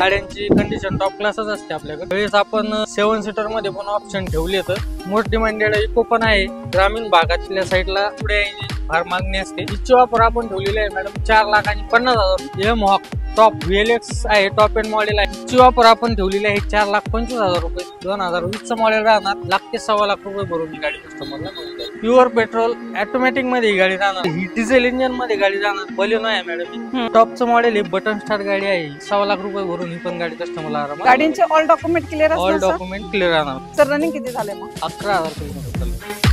गाड्यांची condition top क्लासच असते आपल्याकडे। वेळेस आपण 7 सीटर मध्ये पण ऑप्शन ठेवले तर मोस्ट डिमांडेड इको पण आहे। ग्रामीण भागातल्या साईडला पुढे फार मागणी असते। हिची ऑफर आपण ठेवलेली आहे मॅडम 4,50,000। एम हॉक टॉप VLX आहे, टॉप एंड मॉडेल आहे। हिची ऑफर आपण ठेवलेली आहे 4,25,000 रुपये। 2020 चं मॉडेल राहणार, 1,00,000 ते 1,25,000 रुपये भरून ही गाडी कस्टमरला मिळून जाईल। प्युअर पेट्रोल ऑटोमॅटिक मध्ये ही गाडी राहणार, ही डिझेल इंजिन मध्ये गाडी राहणार। बलेनो आहे मॅडम, टॉपचं मॉडेल आहे, बटन स्टार्ट गाडी आहे। 1,25,000 रुपये भरून ही पण गाडी कस्टमरला आरामात। गाडीचे ऑल डॉक्युमेंट क्लिअर असतात, ऑल डॉक्युमेंट क्लिअर राहणार। सर रनिंग किती झाले मग? 11,000 किलोमीटर चालले।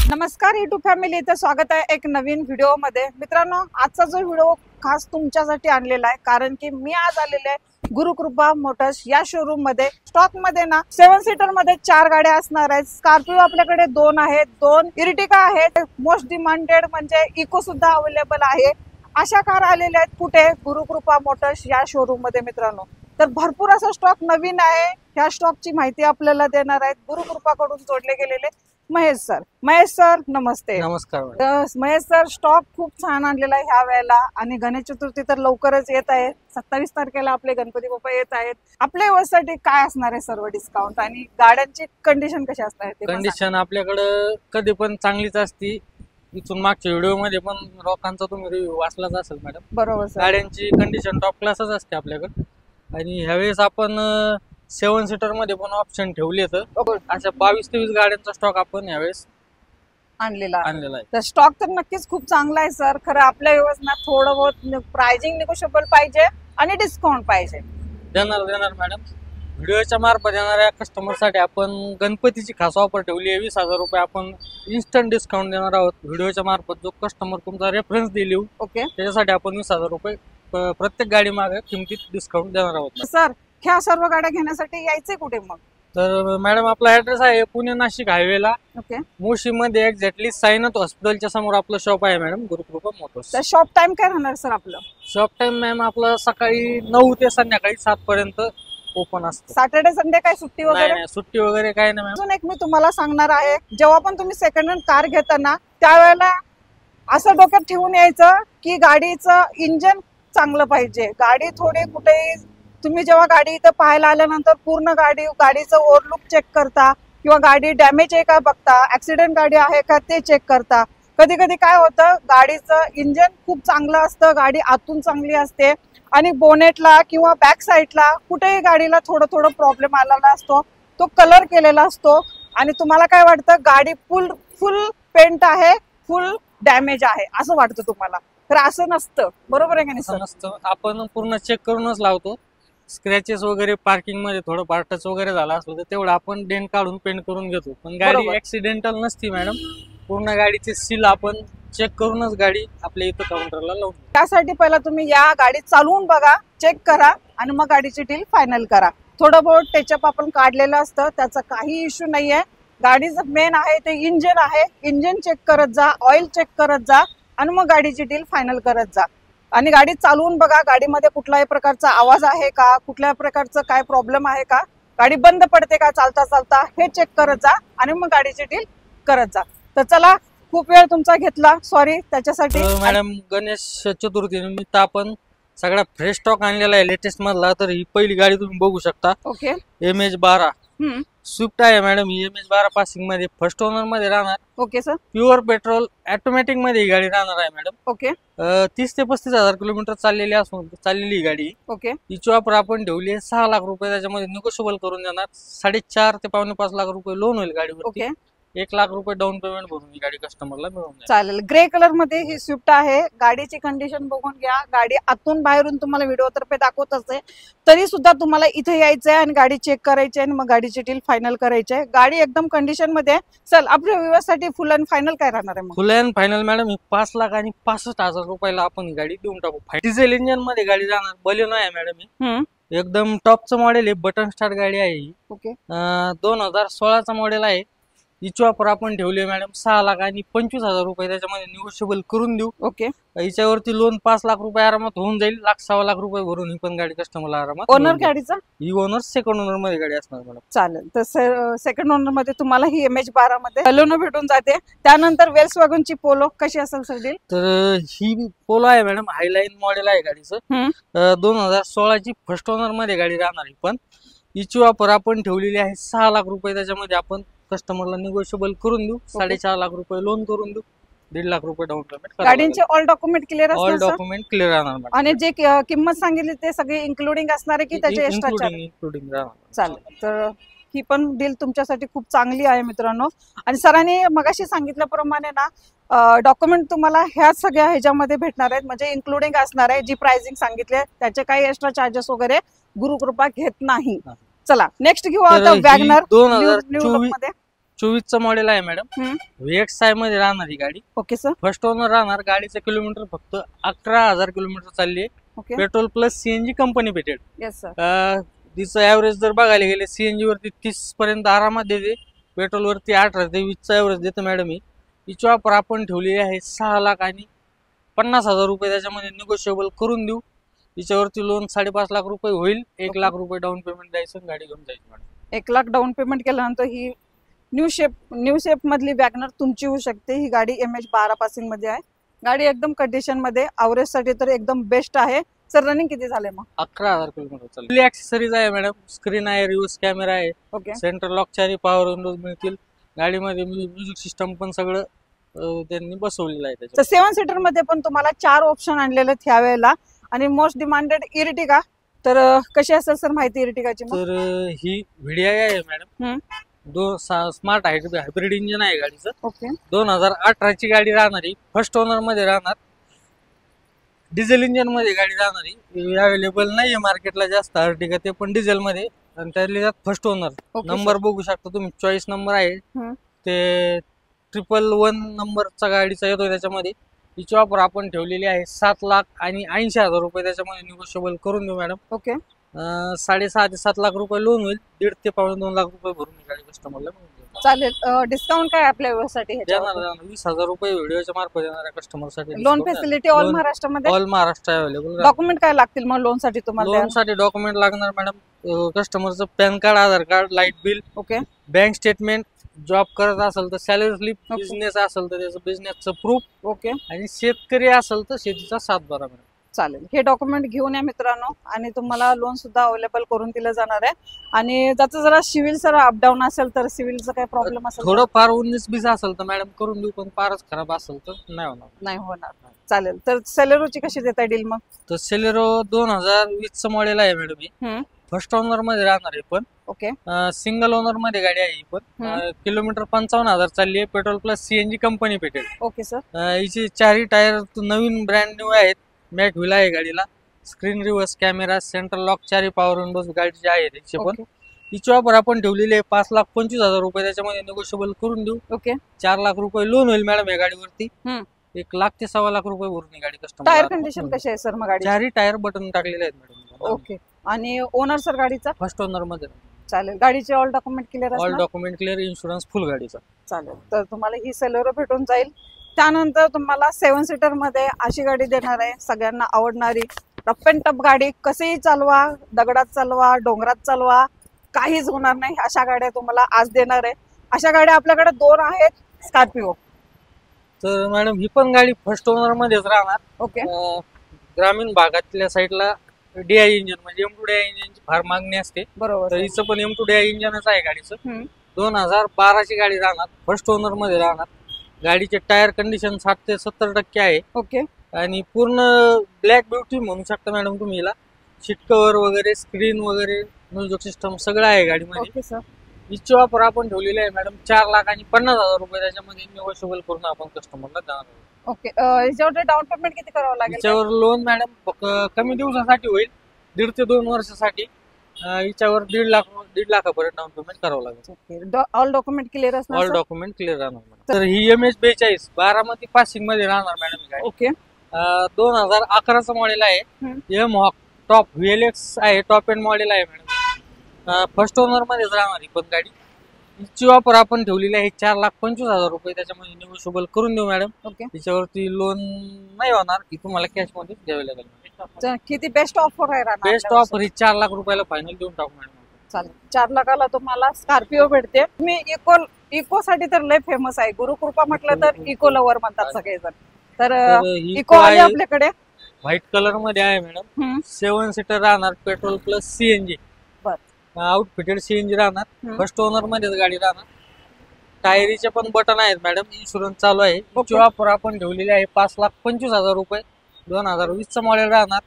नमस्कार YouTube फॅमिली, इथे स्वागत आहे एक नवीन व्हिडिओ मध्ये। मित्रांनो, आजचा जो व्हिडिओ खास तुमच्यासाठी आणलेला आहे, कारण की मी आज आलेले आहे गुरुकृपा मोटर्स या शोरूम मध्ये। स्टॉक मध्ये ना 7 सीटर मध्ये 4 गाड्या असणार आहेत। स्कॉर्पिओ आपल्याकडे 2 आहेत, 2 इर्टिगा आहेत। मोस्ट डिमांडेड म्हणजे इको सुद्धा अवेलेबल आहे। अशा कार आलेल्या आहेत कुठे? गुरुकृपा मोटर्स या शोरूम मध्ये मित्रांनो। तर भरपूर असा स्टॉक नवीन आहे। ह्या स्टॉकची माहिती आपल्याला देणार आहेत गुरुकृपा कडून जोडले गेलेले महेश सर। महेश सर नमस्ते। नमस्कार। महेश सर, स्टॉक खूप छान आणलेला आहे ह्या वेळेला आणि गणेश चतुर्थी तर लवकरच येत आहे। 27 तारखेला आपले गणपती बाप्पा येत आहेत। आपल्या व्यवसायासाठी काय असणार आहे सर्व डिस्काउंट आणि गाड्यांची कंडिशन कशी असणार आहे? कंडिशन आपल्याकडे कधी पण चांगलीच असती। इथून मागच्या व्हिडिओ मध्ये पण लोकांचा तुम्ही रिव्ह्यू वाचलाच असेल मॅडम। बरोबर सर, गाड्यांची कंडिशन टॉप क्लासच असते आपल्याकडे। आणि ह्यावेळेस आपण 7 सीटर मध्ये पण ऑप्शन ठेवले तर अशा 22 ते 20 गाड्यांचा स्टॉक आपण यावेळेस आणलेला आहे। तर स्टॉक तर नक्कीच खूप चांगला आहे सर। खरं आपल्या व्यवस्थेत थोडं बहुत प्राइसिंग निगोशिएबल पाहिजे आणि डिस्काउंट पाहिजे। देणार मॅडम। व्हिडिओच्या मार्फत येणाऱ्या कस्टमर साठी आपण गणपतीची खास ऑफर ठेवली आहे। 20,000 रुपये आपण इन्स्टंट डिस्काउंट देणार आहोत। व्हिडिओच्या मार्फत जो कस्टमर तुमचा रेफरन्स दिली ओके, त्याच्यासाठी आपण 20,000 रुपये प्रत्येक गाडी मागे किमतीत डिस्काउंट देणार आहोत। सर ह्या सर्व गाड्या घेण्यासाठी यायचे कुठे मग? तर मॅडम आपला ऍड्रेस आहे पुणे नाशिक हायवेला, ओके, मोशी मध्ये एक्झॅक्टली साईनाथ हॉस्पिटलच्या समोर आपलं शॉप आहे मॅडम, गुरुकृपा मोटर्स। तर शॉप टाइम काय राहणार सर आपलं? शॉप टाइम मॅम आपलं सकाळी 9 ते संध्याकाळी 7 पर्यंत ओपन असतं। सॅटर्डे संडे काय सुट्टी वगैरे? नाही, सुट्टी वगैरे काय नाही मॅम। अजून एक मी तुम्हाला सांगणार आहे, जेव्हा पण तुम्ही सेकंड हँड कार घेताना त्यावेळेला असं डोक्यात ठेवून यायचं की गाडीचं इंजन चांगलं पाहिजे। गाडी थोडी कुठेही तुम्ही जेव्हा गाडी इथं पाहायला आल्यानंतर पूर्ण गाडीचं ओव्हरलुक चेक करता किंवा गाडी डॅमेज आहे का बघता, ऍक्सिडेंट गाडी आहे का ते चेक करता। कधी कधी काय होतं, गाडीचं इंजन खूप चांगलं असतं, गाडी आतून चांगली असते आणि बोनेटला किंवा बॅक साईडला कुठेही गाडीला थोडं प्रॉब्लेम आलेला असतो, तो कलर केलेला असतो आणि तुम्हाला काय वाटतं गाडी फुल पेंट आहे, फुल डॅमेज आहे असं वाटतं तुम्हाला। तर असं नसतं, बरोबर आहे का नाही सर? नसतं, आपण पूर्ण चेक करूनच लावतो। स्क्रॅचेस वगैरे पार्किंग मध्ये थोडं पार्टच वगैरे झाला असलं तर तेवढं आपण डेंट काढून पेंट करून घेतो, पण गाडी ऍक्सिडेंटल नसती मॅडम। पूर्ण गाडीचे सील आपण चेक करूनच गाडी आपल्या इथं काउंटरला लावून। त्यासाठी पहिला तुम्ही या गाडी चालवून बघा, चेक करा आणि मग गाडीची डील फायनल करा। थोडं बहुत टचअप आपण काढलेलं असतं, त्याचा काही इश्यू नाहीये। गाडीचं मेन आहे ते इंजिन आहे, इंजिन चेक करत जा, ऑइल चेक करत जा आणि मग गाडीची डील फायनल करत जा। आणि गाडी चालवून बघा, गाडीमध्ये कुठल्याही प्रकारचा आवाज आहे का, कुठल्या प्रकारचं काय प्रॉब्लेम आहे का, गाडी बंद पडते का चालता हे चेक करत जा आणि मग गाडीची डील करत जा। तर चला, खूप वेळ तुमचा घेतला, सॉरी त्याच्यासाठी। मॅडम, गणेश चतुर्थी निमित्त आपण सगळा फ्रेश स्टॉक आणलेला आहे लेटेस्ट मधला। तर ही पहिली गाडी तुम्ही बघू शकता, ओके, MH12 स्विफ्ट आहे मॅडम। ही MH12 पासिंग मध्ये फर्स्ट ओनर मध्ये राहणार। Okay sir, pure petrol automatic मध्ये ही गाडी राहणार आहे मॅडम। ओके, 30 ते 35,000 किलोमीटर चाललेली गाडी। ओके, हिची ऑफर आपण ठेवली आहे 6,00,000 रुपये, त्याच्यामध्ये निगोशिएबल करून देणार। 4.5 ते 5.5 लाख रुपये लोन होईल गाडीवर। ओके, 1,00,000 रुपये डाऊन पेमेंट भरून ही गाडी कस्टमरला मिळून जाईल। चालेल। ग्रे कलर मध्ये ही स्विफ्ट आहे। गाडीची कंडिशन बघून घ्या, गाडी आतून बाहेरून तुम्हाला व्हिडिओ तर्फे दाखवतच आहे, तरी सुद्धा तुम्हाला इथे यायचंय आणि गाडी चेक करायची आणि मग गाडीची डील फायनल करायची आहे। गाडी एकदम कंडिशन मध्ये। चल, आपल्या व्यवसायासाठी फुल अँड फायनल काय राहणार आहे? फुल अँड फायनल मॅडम ही 5,65,000 रुपयाला आपण गाडी देऊन टाकू। डिझेल इंजिन मध्ये गाडी जाणार, बलेनो आहे मॅडम। ही एकदम टॉपचं मॉडेल आहे, बटन स्टार्ट गाडी आहे ही। ओके, 2016चा मॉडेल आहे। हिची ऑफर आपण ठेवली आहे मॅडम 6,25,000 रुपये, त्याच्यामध्ये निगोशिएबल करून देऊ. ओके. हिच्यावरती लोन 5 लाख रुपये आरामात होऊन जाईल. 1,00,000-1,15,00,000 रुपये भरून ही पण गाडी कस्टमरला आरामात. ओनर गाडीचा ही ओनर सेकंड ओनर मध्ये गाडी असणार मॅडम. चालेल. तर सेकंड ओनर मध्ये तुम्हाला ही MH12 मध्ये बलेनो भेटून जाते. त्यानंतर वेल्सवॅगनची पोलो कशी असेल सर डील? तर ही पोलो आहे मॅडम, हायलाईन मॉडेल आहे गाडीचं. 2016 ची फर्स्ट ओनर मध्ये गाडी राहणार. पण हिची ऑफर आपण ठेवलेली आहे 6 लाख रुपये, त्याच्यामध्ये आपण कस्टमरला निगोशिएबल करून देऊ. 4.5 लाख रुपये लोन करून देऊ. 1.5 लाख रुपये डाऊन पेमेंट. गाडींचे ऑल डॉक्युमेंट क्लिअर ऑल असणार सर? डॉक्युमेंट क्लिअर राहणार मॅडम. आणि जे किंमत सांगितली ते सगळे इन्क्लुडिंग असणार आहे की त्याचे एक्स्ट्रा चार्ज? इन्क्लुडिंग राहणार. चालेल. तर ही पण डील तुमच्यासाठी खूप चांगली आहे मित्रांनो. आणि सरांनी मगाशी सांगितल्याप्रमाणे ना डॉक्युमेंट तुम्हाला ह्या सगळ्या ह्याच्यामध्ये भेटणार आहेत, म्हणजे इन्क्लुडिंग असणार आहे. जी प्राइसिंग सांगितली त्याचे काही एक्स्ट्रा चार्जेस वगैरे गुरुकृपा घेत नाही. चला नेक्स्ट घेऊ आता वॅगनर. 2024 चं मॉडेल आहे मॅडम. VXI मध्ये राहणार ही गाडी. Okay sir. फर्स्ट ओनर राहणार. गाडीचं किलोमीटर फक्त 11,000 किलोमीटर चालली आहे. Okay. Petrol plus CNG company भेटेल. Yes sir. तिचं ऍव्हरेज जर बघायला गेले CNG वरती 30 पर्यंत आरामात देते. पेट्रोल वरती 18 ते 20 ऍव्हरेज देते मॅडम. हिची ऑफर आपण ठेवलेली आहे 6,50,000 रुपये, त्याच्यामध्ये निगोशिएबल करून देऊ. हिच्यावरती लोन 5.5 लाख रुपये होईल. 1 लाख रुपये डाऊन पेमेंट द्यायचं, गाडी घेऊन जायची मॅडम. 1 लाख डाऊन पेमेंट केल्यानंतर ही न्यू शेप मधली वॅगनर तुमची होऊ शकते. ही गाडी MH12 पासिंग मध्ये आहे. गाडी एकदम कंडिशन मध्ये, अवरेज साठी तर एकदम बेस्ट आहे. सर रनिंग किती झाले मग? 11,000 किलोमीटर चालली. ऍक्सेसरीज आहे मॅडम. स्क्रीन आहे, रिव्हर्स कॅमेरा आहे. ओके. सेंटर लॉक, चारी पॉवर विंडोज मिळतील. गाडीमध्ये म्युझिक सिस्टम पण सगळं त्यांनी बसवलेलं आहे. तर 7 सीटर मध्ये पण तुम्हाला 4 ऑप्शन आणलेले आहेत ह्या वेळेला. आणि मोस्ट डिमांडेड इर्टिगा. तर कशी असेल सर माहिती इर्टिगाची? तर ही VDI आहे मॅडम. स्मार्ट हायब्रिड इंजिन आहे गाडीचं. ओके. 2018 ची गाडी राहणारी. फर्स्ट ओनर मध्ये राहणार. डिझेल इंजिन मध्ये गाडी राहणारी. अवेलेबल नाहीये मार्केटला जास्त अर्टिगा, ते पण डिझेल मध्ये. आणि त्यात फर्स्ट ओनर. नंबर बघू शकता तुम्ही, चॉईस नंबर आहे ते 111 नंबरचा गाडीचा येतोय त्याच्यामध्ये. हिची ऑफर आपण ठेवलेली आहे 7,80,000 रुपये, त्याच्यामध्ये निगोशिएबल करून देऊ मॅडम. ओके. 6.5 ते 7 लाख रुपये लोन होईल. 1.5 ते 2 लाख रुपये भरून गाडी कस्टमरला. चालेल. डिस्काउंट काय आपल्या व्यवसायासाठी? 20,000 रुपये व्हिडिओच्या मार्फत येणाऱ्या कस्टमरसाठी. लोन फॅसिलिटी ऑल महाराष्ट्रामध्ये? All Maharashtra available. डॉक्युमेंट काय लागतील मग लोन साठी तुम्हाला? लोन साठी डॉक्युमेंट लागणार मॅडम. कस्टमरचं PAN card, Aadhaar card, light bill. Okay. Bank statement. Job करत असेल तर सॅलरी स्लिप. बिझनेस असेल तर त्याचं बिझनेसचं प्रूफ. ओके. आणि शेतकरी असेल तर शेतीचा 7/12 मॅडम. चालेल. हे डॉक्युमेंट घेऊन या मित्रांनो. आणि तुम्हाला लोन सुद्धा अवेलेबल करून दिलं जाणार आहे. आणि ज्याचं जरा सिव्हिल सर अपडाऊन असेल तर सिव्हिलचा काही प्रॉब्लेम असेल? थोडं फार 19-20 असेल तर मॅडम करून देऊ, पण फारच खराब असेल तर नाही होणार. नाही होणार. चालेल. तर सेलेरोची कशी देता डील मग? तर सेलेरो 2020 चं मॉडेल आहे मॅडम. फर्स्ट ओनर मध्ये राहणार आहे. पण ओके. सिंगल ओनर मध्ये गाडी आहे. पण किलोमीटर 55,000 चालली आहे. पेट्रोल प्लस CNG कंपनी भेटेल. Okay sir. हिचे 4 टायर नवीन ब्रँड न्यू आहेत. मॅट व्हील आहे गाडीला. Screen reverse camera, central lock, चारी पॉवर विंडोज गाडीचे आहेत. हिचे पण हिची ऑफर आपण ठेवलेली आहे 5,25,000 रुपये, त्याच्यामध्ये निगोशिएबल करून देऊ. ओके. 4 लाख रुपये लोन होईल मॅडम या गाडीवरती. 1 लाख ते 1.25 लाख रुपये भरून गाडी कस्टमर. टायर कंडिशन कशी आहे सर मग गाडी? 4 टायर बटन टाकलेले आहेत मॅडम. ओके. आणि ओनर सर गाडीचा? फर्स्ट ओनर मध्ये. चालेल. गाडीचे ऑल डॉक्युमेंट क्लिअर असणार? ऑल डॉक्युमेंट क्लिअर, इन्शुरन्स फुल गाडीचा. चालेल. तर तुम्हाला ही सेलेरो भेटून जाईल. त्यानंतर तुम्हाला 7 सीटर मध्ये अशी गाडी देणार आहे, सगळ्यांना आवडणारी. रफ अँड टफ गाडी. कसेही चालवा, दगडात चालवा, डोंगरात चालवा, काहीच होणार नाही अशा गाड्या तुम्हाला आज देणार आहे. अशा गाड्या आपल्याकडे 2 आहेत. स्कॉर्पिओ. तर मॅडम ही पण गाडी फर्स्ट ओनर मध्येच राहणार. ओके. ग्रामीण भागातल्या साईडला DI इंजिन म्हणजे M2DI इंजिनची फार मागणी असते. बरोबर. तर हिचं पण M2DI इंजिनच आहे गाडीचं. 2012 ची गाडी राहणार. फर्स्ट ओनर मध्ये राहणार. गाडीचे टायर कंडिशन 60 ते 70% आहे. ओके. आणि पूर्ण ब्लॅक ब्युटी म्हणू शकता मॅडम तुम्ही हिला. सीट कव्हर वगैरे, स्क्रीन वगैरे, म्युझिक सिस्टम सगळं आहे गाडीमध्ये. Okay sir. हिची ऑफर आपण ठेवलेली आहे मॅडम 4,50,000 रुपये, त्याच्यामध्ये निगोशिएबल करून आपण कस्टमरला देणार. ओके. याच्यावर डाऊन पेमेंट किती करावं लागेल? हिच्यावर लोन मॅडम कमी दिवसासाठी होईल. 1.5 ते 2 वर्षासाठी. हिच्यावर 1.5 लाखापर्यंत डाऊन पेमेंट करावं लागेल. ऑल डॉक्युमेंट क्लिअर असणार? ऑल डॉक्युमेंट क्लिअर राहणार. तर ही MH42 बारामती पासिंग मध्ये राहणार मॅडम ही गाडी. ओके. 2011 चं मॉडेल आहे. M-Hawk टॉप VLX आहे. टॉप एंड मॉडेल आहे मॅडम. फर्स्ट ओनर मध्येच राहणार ही पण गाडी. हिची ऑफर आपण ठेवलेली आहे 4,25,000 रुपये, त्याच्यामध्ये निगोशिएबल करून देऊ मॅडम. ओके. त्याच्यावरती लोन नाही होणार, की तुम्हाला कॅश मध्ये द्यावे लागेल. किती बेस्ट ऑफर आहे राणा बेस्ट आपल्या ऑफर ही 4 लाख रुपयाला फायनल देऊन टाकू मॅडम. चालेल. 4 लाखाला तुम्हाला स्कॉर्पिओ भेटते. तुम्ही इको साठी तर लय फेमस आहे. गुरुकृपा म्हटलं तर इको लवर म्हणतात सगळेजण. तर ही इको आहे आपल्याकडे. व्हाईट कलर मध्ये आहे मॅडम. 7 सीटर राहणार, पेट्रोल प्लस सीएनजी. आउटफिटेड सीएनजी राहणार. फर्स्ट ओनर मध्येच गाडी राहणार. टायरीचे पण बटन आहेत मॅडम. इन्शुरन्स चालू आहे. हिची ऑफर आपण ठेवलेली आहे 5,25,000 रुपये. 2020 मॉडेल राहणार.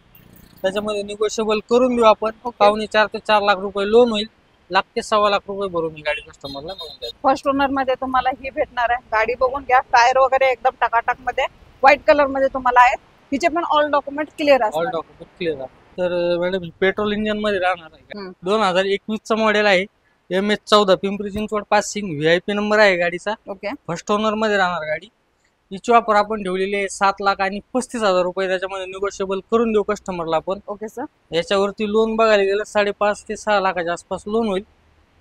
त्याच्यामध्ये निगोशिएबल करून देऊ आपण. 4.5 ते 4 लाख रुपये लोन होईल. 1 ते 1.25 लाख रुपये भरून ही गाडी कस्टमरला मिळून जाईल. फर्स्ट ओनर मध्ये तुम्हाला ही भेटणार आहे. गाडी बघून घ्या. टायर वगैरे एकदम टकाटक मध्ये व्हाईट कलर मध्ये तुम्हाला आहेत. हिचे पण ऑल डॉक्युमेंट क्लिअर असतात. ऑल डॉक्युमेंट क्लिअर आहे. तर मॅडम पेट्रोल इंजिन मध्ये राहणार आहे. 2021 मॉडेल आहे. MS14 Pimpri Chinchwad passing. VIP number आहे गाडीचा. ओके. फर्स्ट ओनर मध्ये राहणार गाडी. हिची ऑफर आपण ठेवलेली आहे 7,35,000 रुपये. त्याच्यामध्ये निगोशिएबल करून देऊ कस्टमरला आपण. Okay sir. याच्यावरती लोन बघायला गेलं 5.5 ते 6 लाखाच्या आसपास लोन होईल.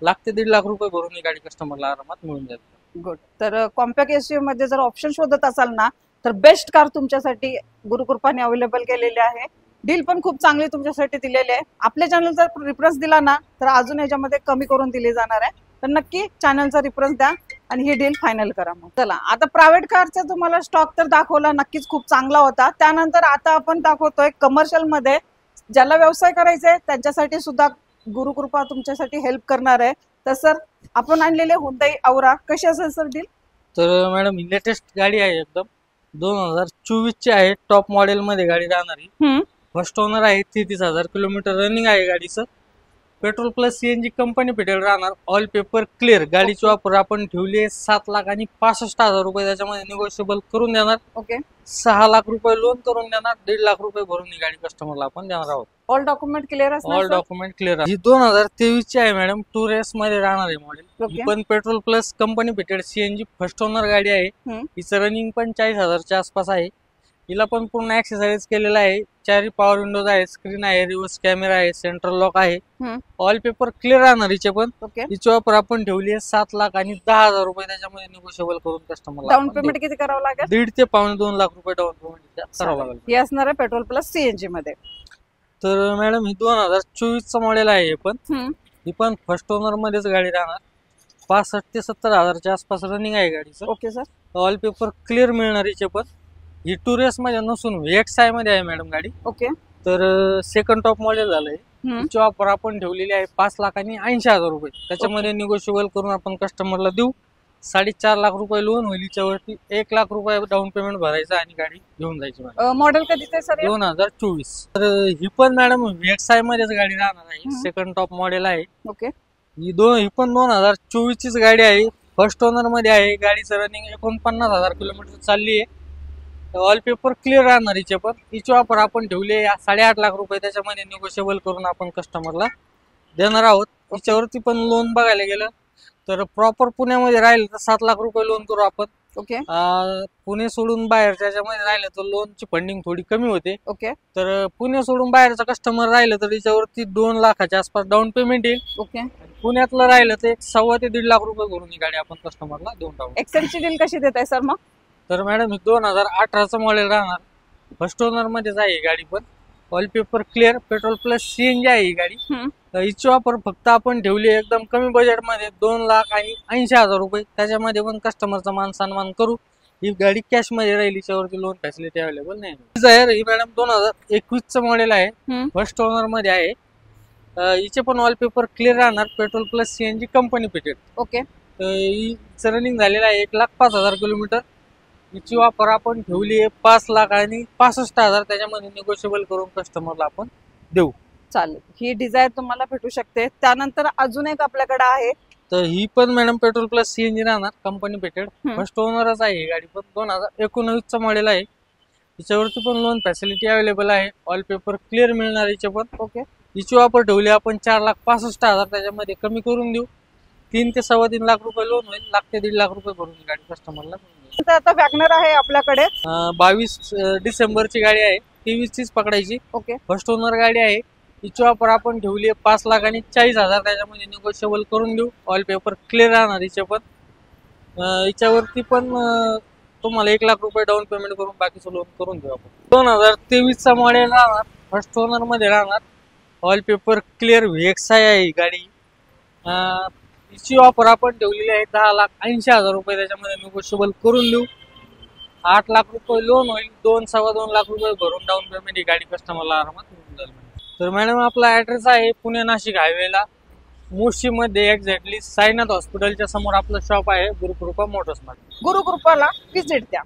1 ते 1.5 लाख रुपये भरून ही गाडी कस्टमरला आरामात मिळून जाईल. गुड. तर कॉम्पॅक्ट SUV मध्ये जर ऑप्शन शोधत असाल ना, तर बेस्ट कार तुमच्यासाठी गुरुकृपाने अवेलेबल केलेली आहे. डील पण खूप चांगली तुमच्यासाठी दिलेली आहे. आपल्या चॅनल जर रेफरन्स दिला ना, तर अजून याच्यामध्ये कमी करून दिली जाणार आहे. तर नक्की चॅनलचा रेफरन्स द्या आणि ही डील फायनल करा. मग चला, आता प्रायव्हेट कारचा तुम्हाला स्टॉक तर दाखवला, नक्कीच खूप चांगला होता. त्यानंतर आता आपण दाखवतोय कमर्शियल मध्ये ज्याला व्यवसाय करायचा आहे त्यांच्यासाठी सुद्धा गुरुकृपा तुमच्यासाठी हेल्प करणार आहे. तर सर, आपण आणलेले Hyundai Aura कशी असेल सर डील? तर मॅडम ही लेटेस्ट गाडी आहे. एकदम 2024 ची आहे. टॉप मॉडेल मध्ये गाडी राहणार. फर्स्ट ओनर आहे. 33,000 किलोमीटर रनिंग आहे गाडीचं. Petrol plus CNG company fitted राहणार. All paper clear. गाडीची ऑफर आपण ठेवली आहे 7,65,000 रुपये. त्याच्यामध्ये निगोशिएबल करून देणार. ओके. 6 लाख रुपये लोन करून देणार. 1.5 लाख रुपये भरून ही गाडी कस्टमरला आपण देणार आहोत. ऑल डॉक्युमेंट क्लिअर असणार. All document clear. ही 2023 ची आहे मॅडम. 2 रेस मध्ये राहणार आहे मॉडेल. ही पण petrol plus company fitted CNG first owner गाडी आहे. हिचं रनिंग पण 40,000च्या आसपास आहे. हिला पण पूर्ण ऍक्सेसरीज केलेला आहे. 4 पॉवर विंडोज आहे, स्क्रीन आहे, रिव्हर्स कॅमेरा आहे, सेंट्रल लॉक आहे. ऑल पेपर क्लिअर राहणार हिचे पण. हिची ऑफर आपण ठेवली आहे 7,10,000 रुपये. त्याच्यामध्ये निगोशिएबल करून कस्टमरला डाऊन पेमेंट किती करावं लागेल? 1.5 ते 2.25 लाख रुपये डाऊन पेमेंट करावं लागेल. ही असणार आहे पेट्रोल प्लस सीएनजी मध्ये. तर मॅडम ही 2024 मॉडेल आहे. हे पण ही पण फर्स्ट ओनर मध्येच गाडी राहणार. 65,000 ते 70,000च्या आसपास रनिंग आहे गाडीचं. Okay sir. All paper clear मिळणार हिचे पण. ही 2 रेस मध्ये नसून VXI मध्ये आहे मॅडम गाडी. ओके. तर सेकंड टॉप मॉडेल झालंय. हिची ऑफर आपण ठेवलेली आहे 5,80,000 रुपये. त्याच्यामध्ये निगोशिएबल करून आपण कस्टमरला देऊ. 4.5 लाख रुपये लोन होईल. हिच्यावरती 1 लाख रुपये डाऊन पेमेंट भरायचं आणि गाडी घेऊन जायची. मॉडेल कधीच सर? 2024. तर ही पण मॅडम VXI मध्येच गाडी राहणार आहे. सेकंड टॉप मॉडेल आहे. ओके. ही पण 2024 चीच गाडी आहे. फर्स्ट ओनर मध्ये आहे. गाडीचं रनिंग 49,000 किलोमीटर चालली आहे. ऑल पेपर क्लिअर राहणार हिचे पण. हिची ऑफर आपण ठेवली आहे 8.5 लाख रुपये. त्याच्यामध्ये निगोशिएबल करून आपण कस्टमरला देणार आहोत. हिच्यावरती पण लोन बघायला गेलं तर प्रॉपर पुण्यामध्ये राहिलं तर 7 लाख रुपये लोन करू आपण. ओके. पुणे सोडून बाहेरच्या याच्यामध्ये राहिलं तर लोनची फंडिंग थोडी कमी होते. ओके. तर पुणे सोडून बाहेरचा कस्टमर राहिलं तर हिच्यावरती 2 लाखाच्या आसपास डाऊन पेमेंट येईल. ओके. पुण्यातलं राहिलं तर 1.25 ते 1.5 लाख रुपये भरून ही गाडी आपण कस्टमरला देऊन टाकू. एक्सेलची डील कशी देत आहे सर मग? तर मॅडम ही 2018 मॉडेल राहणार. फर्स्ट ओनर मध्येच आहे ही गाडी पण. All paper clear. Petrol plus CNG आहे ही गाडी. हिची ऑफर फक्त आपण ठेवली एकदम कमी बजेट मध्ये 2,80,000 रुपये. त्याच्यामध्ये पण कस्टमरचा मान सन्मान करू. ही गाडी कॅश मध्ये राहील. हिच्यावरती लोन फॅसिलिटी अवेलेबल नाही. डिझायर ही मॅडम 2021 मॉडेल आहे. फर्स्ट ओनर मध्ये आहे. हिचे पण ऑल पेपर क्लिअर राहणार. Petrol plus CNG company fitted. Okay. हिचं रनिंग झालेलं आहे 1,05,000 किलोमीटर. हिची ऑफर आपण ठेवली आहे 5,65,000. त्याच्यामध्ये निगोशिएबल करून कस्टमरला आपण देऊ. चालेल. ही डिझायर तुम्हाला भेटू शकते. त्यानंतर अजून एक आपल्याकडे आहे. तर ही पण मॅडम पेट्रोल प्लस सीएनजी राहणार. कंपनी पेटेड. फर्स्ट ओनरच आहे ही गाडी पण. 2019 मॉडेल आहे. हिच्यावरती पण लोन फॅसिलिटी अवेलेबल आहे. ऑल पेपर क्लिअर मिळणार हिचे पण. ओके. हिची ऑफर ठेवली आपण 4,65,000. त्याच्यामध्ये कमी करून देऊ. 3 ते 3.25 लाख रुपये लोन होईल. 1 ते 1.5 लाख रुपये भरून गाडी कस्टमरला. आता वॅगनर आहे आपल्याकडे. 22 डिसेंबरची गाडी आहे. 23 चीच पकडायची. ओके. फर्स्ट ओनर गाडी आहे. हिची ऑफर आपण ठेवली आहे 5 लाख आणि 40,000, त्याच्यामध्ये निगोशिएबल करून देऊ. ऑल पेपर क्लिअर राहणार हिचे पण. हिच्यावरती पण तुम्हाला 1 लाख रुपये डाऊन पेमेंट करून बाकीचं लोन करून देऊ आपण. 2023चा मॉडेल राहणार, फर्स्ट ओनर मध्ये राहणार, ऑल पेपर क्लिअर VXI आहे ही गाडी. हिची ऑफर आपण ठेवलेली आहे 10,80,000 रुपये, त्याच्यामध्ये निगोशिएबल करून देऊ. 8 लाख रुपये लोन होईल, 2-2.25 लाख रुपये भरून डाऊन पेमेंट ही गाडी कस्टमरला आरामात मिळून जाईल. तर मॅडम आपला ऍड्रेस आहे पुणे नाशिक हायवेला, मुशी मध्ये एक्झॅक्टली साईनाथ हॉस्पिटलच्या समोर आपलं शॉप आहे, गुरुकृपा मोटर्स मध्ये. गुरुकृपाला व्हिजिट द्या.